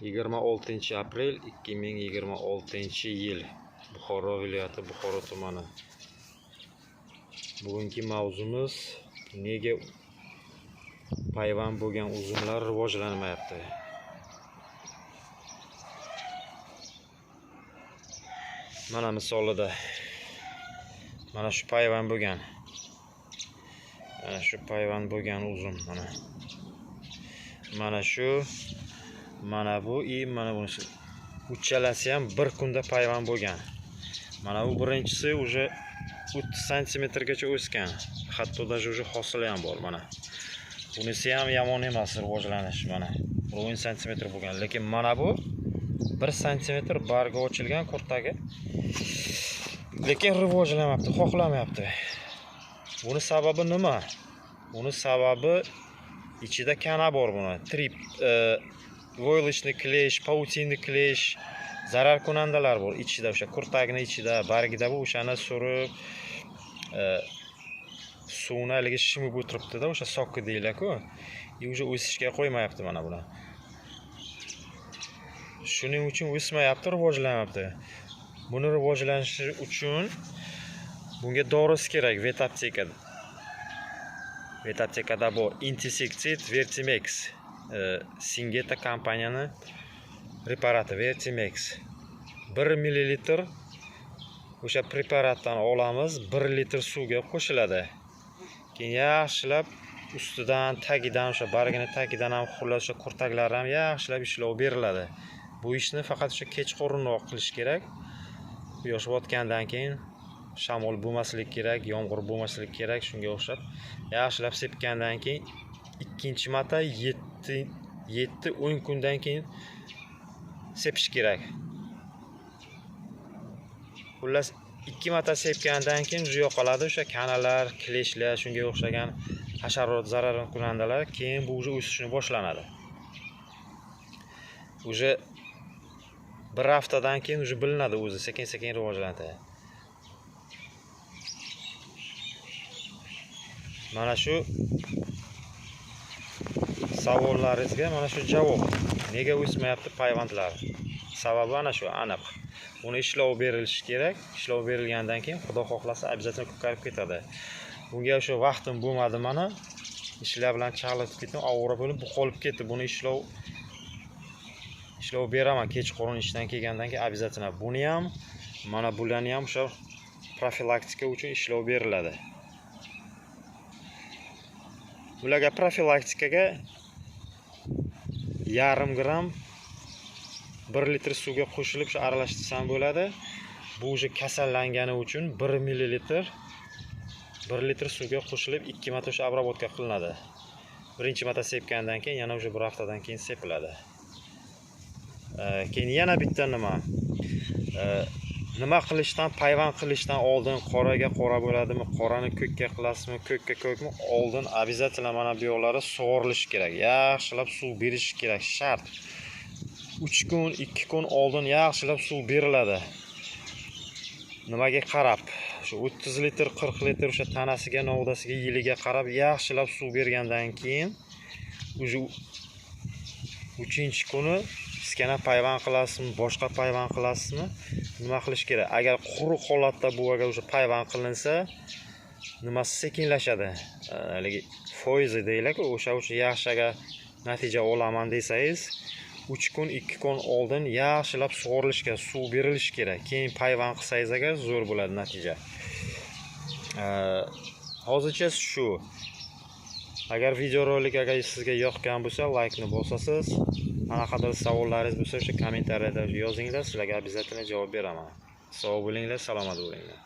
26-aprel 2026-yil Buxoro viloyati Buxoro tumani. Bugungi mavzumiz nega payvand bo'lgan uzumlar rivojlanmayapti? Mana misolida mana shu payvand bo'lgan. Mana shu payvand bo'lgan uzum mana. Mana shu, mana bu, mana bunisi. Uchalasi ham bir kunda payvand bo'lgan. Mana bu birinchisi уже 30 cm gacha o'sgan. Hatto даже уже hosili ham bor mana. Bunisi ham yomon emas rivojlanish mana. 10 cm bo'lgan, lekin mana bu 1 cm bargi ochilgan kurtagi. Lekin rivojlanmayapti, xohlamayapti. Buni sababi nima? Buni sababi ichida kana bor buni. Trip, voyilishni klesh, pautinni klesh, zarar kunandalar bor ichida, o'sha kurtagini ichida, bargida bu o'shani surib, suvni haligi shimib o'tiribdi-da, o'sha soqi deylar-ku. Уже o'sishga qo'ymayapti mana buni. Shuning uchun o'smayapti, rivojlanmayapti. Buni rivojlanishi uchun bunga dorisi kerak, Vetaptekada. Vetaptekada bor Insecticide Vertimex. Syngenta kompaniyani preparati Vertimex. 1 ml o'sha preparatdan olamiz, 1 litr suvga qo'shiladi. Keyin yaxshilab ustidan, tagidan, o'sha bargini tagidan ham xullas o'sha kurtaklar ham yaxshilab ishlov beriladi. Bu ishni faqat o'sha kechqurunroq qilish kerak. Quyosh botgandan keyin shamol bo'lmasligi kerak, yomg'ir bo'lmasligi kerak, shunga o'xshab yaxshilab sepgandan keyin ikkinchi marta 7-10 kundan keyin sepish kerak. Xullas 2 marta sepgandan keyin yo'qoladi o'sha kanalar, kleshlar, shunga o'xshagan hasharot zarar kunandalar, keyin bu уже o'sishni boshlanadi. Уже bir haftadan keyin уже bilinadi, o'zi sekin-sekin rivojlanadi. Mana shu savollaringizga mana shu javob. Nega o'smayapti payvandlar? Sababi ana shu, aniq. Uni ishlov berilishi kerak. Ishlov berilgandan keyin xudo xohlasa обязательно ko'karib ketadi. Bunga o'sha vaqtim bo'lmadi mana. Ishlar bilan chalg'itib ketdim, ovora bo'lib qolib ketdi. Buni ishlov beraman kechqurun ishdan kelgandan keyin обязательно. Buni ham, mana bularni ham o'sha profilaktika uchun ishlov beriladi. Ularga profilaktikaga 0,5 gram 1 litr suvga qo'shilib shu aralashtirsam bo'ladi. Bu o'sha kasallangani uchun 1 ml 1 litr suvga qo'shilib 2 marta o'sha obработка qilinadi. Birinchi marta sepgandan keyin yana o'sha bir haftadan keyin sepiladi. Keyin yana bitta nima qilishdan, payvand qilishdan oldin qoraga qora bo'ladimi, qorani ko'kka qilasizmi, ko'kka ko'kmi, oldin обязательно mana bu yoqlari sug'orilishi kerak. Yaxshilab suv berish kerak, shart. 3 kun, 2 kun oldin yaxshilab suv beriladi. Nimaga qarab, o'sha 30 litr, 40 litr o'sha tanasiga, novdasiga, yiliga qarab yaxshilab suv bergandan keyin o'sha 3-kuni iskana payvand qilasizmi, boshqa payvand qilasizmi, nima qilish kerak? Agar quruq holatda bu agar o'sha payvand qilinsa, nimasi sekinlashadi. Haligi foizi deylar-ku, o'sha yaxshiga natija olaman desangiz, 3 kun, 2 kun oldin yaxshilab sug'orilishga, suv berilishi kerak. Keyin payvand qilsangiz agar zo'r bo'ladi natija. Hozircha shu. Agar videorolik sizga yoqqan bo'lsa, like ni bosasiz. Qanaqadir savollaringiz bo'lsa, o'sha kommentariyada yozinglar, sizlarga обязательно javob beraman. Sog' bo'linglar, salomat bo'linglar.